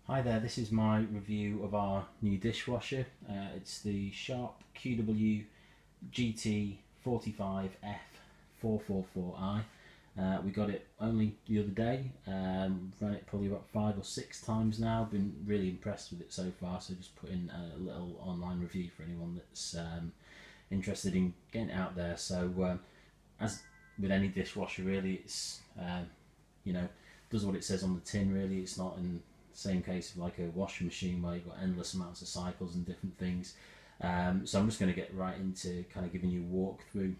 Hi there, this is my review of our new dishwasher. It's the Sharp QW GT45F444I. We got it only the other day, ran it probably about 5 or 6 times now, been really impressed with it so far, so just put in a little online review for anyone that's interested in getting it out there. So as with any dishwasher really, it's does what it says on the tin really. It's not in same case of like a washing machine where you've got endless amounts of cycles and different things. So I'm just going to get right into kind of giving you a walkthrough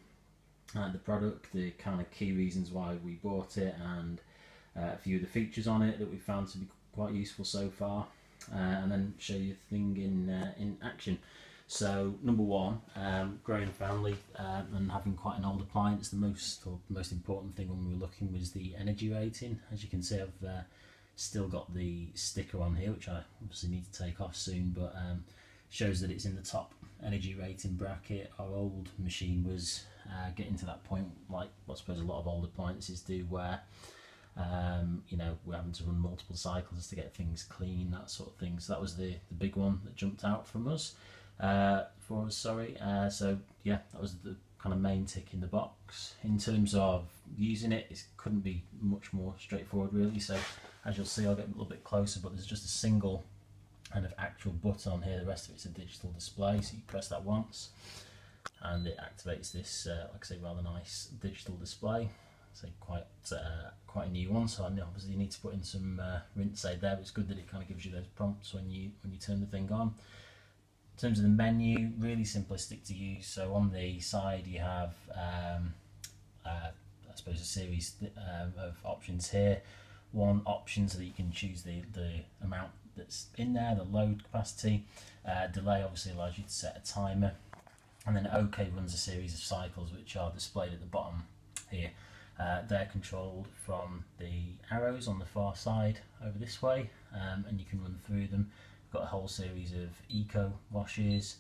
the product, the kind of key reasons why we bought it, and a few of the features on it that we found to be quite useful so far, and then show you the thing in action. So number one, growing family and having quite an old appliance, the most important thing when we were looking was the energy rating. As you can see, I've still got the sticker on here, which I obviously need to take off soon, but shows that it's in the top energy rating bracket. Our old machine was getting to that point, like I suppose a lot of old appliances do, where we're having to run multiple cycles to get things clean, that sort of thing. So that was the big one that jumped out for us. So yeah, that was the kind of main tick in the box. In terms of using it, it couldn't be much more straightforward really. So as you'll see, I'll get a little bit closer, but there's just a single kind of actual button on here. The rest of it's a digital display, so you press that once and it activates this like I say, rather nice digital display. So quite a new one, so I obviously you need to put in some rinse aid there, but it's good that it kind of gives you those prompts when you turn the thing on. In terms of the menu, really simplistic to use. So on the side you have I suppose a series of options here. One option so that you can choose the amount that's in there, the load capacity. Delay obviously allows you to set a timer, and then OK runs a series of cycles which are displayed at the bottom here. They're controlled from the arrows on the far side over this way, and you can run through them. We've got a whole series of eco washes,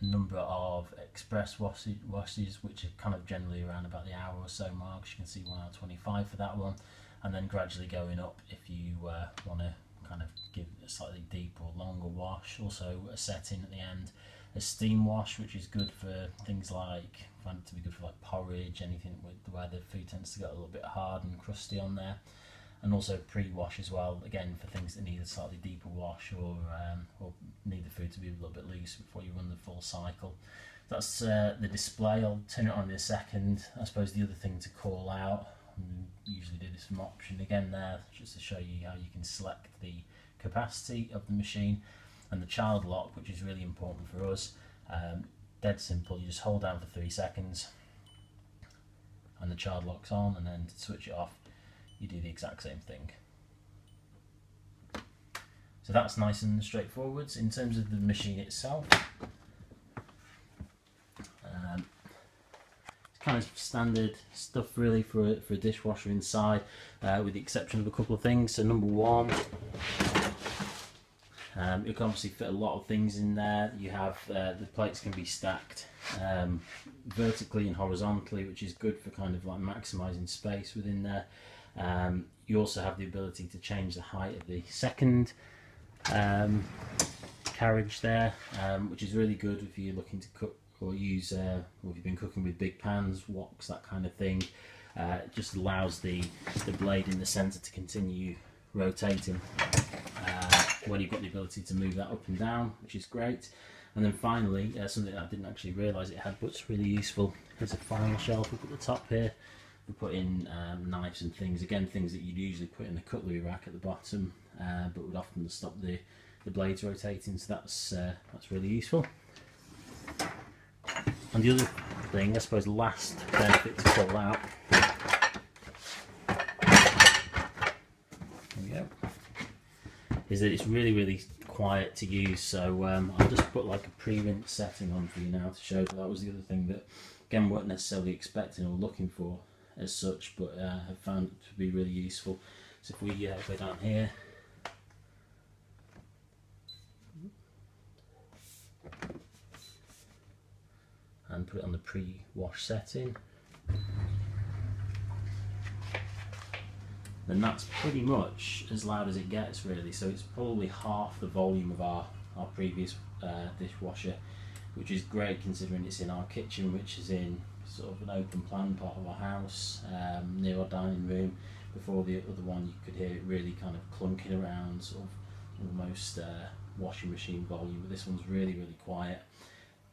number of express washes, which are kind of generally around about the hour or so mark. You can see 1 hour 25 for that one, and then gradually going up if you want to kind of give a slightly deeper or longer wash. Also a setting at the end, a steam wash, which is good for things like, I find it to be good for like porridge, anything where the food tends to get a little bit hard and crusty on there. And also pre-wash as well, again for things that need a slightly deeper wash, or need the food to be a little bit loose before you run the full cycle. That's the display. I'll turn it on in a second. I suppose the other thing to call out, usually do this from option again there, just to show you how you can select the capacity of the machine, and the child lock, which is really important for us. Dead simple, you just hold down for 3 seconds and the child lock's on, and then to switch it off you do the exact same thing. So that's nice and straightforward. In terms of the machine itself, it's kind of standard stuff really for a dishwasher inside, with the exception of a couple of things. So number one, you can obviously fit a lot of things in there. You have the plates can be stacked vertically and horizontally, which is good for kind of like maximising space within there. You also have the ability to change the height of the second carriage there, which is really good if you're looking to cook or use, or if you've been cooking with big pans, woks, that kind of thing. It just allows the blade in the centre to continue rotating when you've got the ability to move that up and down, which is great. And then finally, something that I didn't actually realise it had, but it's really useful, is a file shelf up at the top here. We put in knives and things, again things that you'd usually put in the cutlery rack at the bottom, but would often stop the blades rotating, so that's really useful. And the other thing, I suppose, last benefit to call out, there we go, is that it's really quiet to use. So I'll just put like a pre-rinse setting on for you now to show that was the other thing that again weren't necessarily expecting or looking for as such, but have found it to be really useful. So if we go down here, and put it on the pre-wash setting, then that's pretty much as loud as it gets really. So it's probably half the volume of our previous dishwasher, which is great considering it's in our kitchen, which is in sort of an open plan part of our house, near our dining room. Before the other one, you could hear it really kind of clunking around, sort of almost washing machine volume, but this one's really quiet,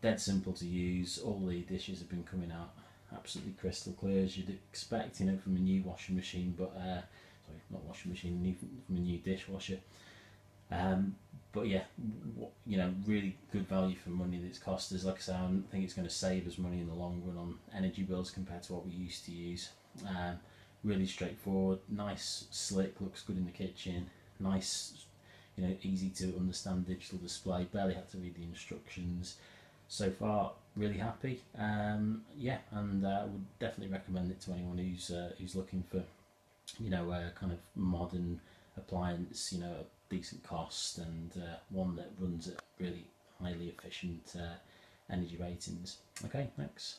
dead simple to use. All the dishes have been coming out absolutely crystal clear, as you'd expect, you know, from a new washing machine, but sorry, not washing machine, from a new dishwasher. But yeah, you know, really good value for money that it's cost us. Like I say, I think it's going to save us money in the long run on energy bills compared to what we used to use. Really straightforward, nice, slick, looks good in the kitchen, nice, you know, easy to understand digital display, barely had to read the instructions. So far, really happy. Yeah, and I would definitely recommend it to anyone who's looking for, you know, a kind of modern appliance, you know, a decent cost, and one that runs at really highly efficient energy ratings. Okay, thanks.